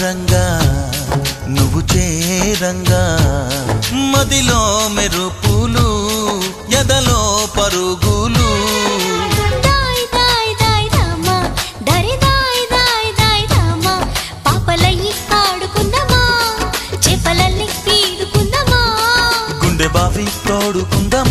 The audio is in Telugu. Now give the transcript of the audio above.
రంగా నువ్వు చేరంగా మదిలో మెరుపులు ఎదలో పరుగులు దాయ్ దాయ్ దాయ్ రామా దరి దాయ్ దాయ్ దాయ్ రామా పాపలయ్యి ఆడుకుందామా చేపలల్లి పీడుకుందామా గుండె బావి తోడుకుందామా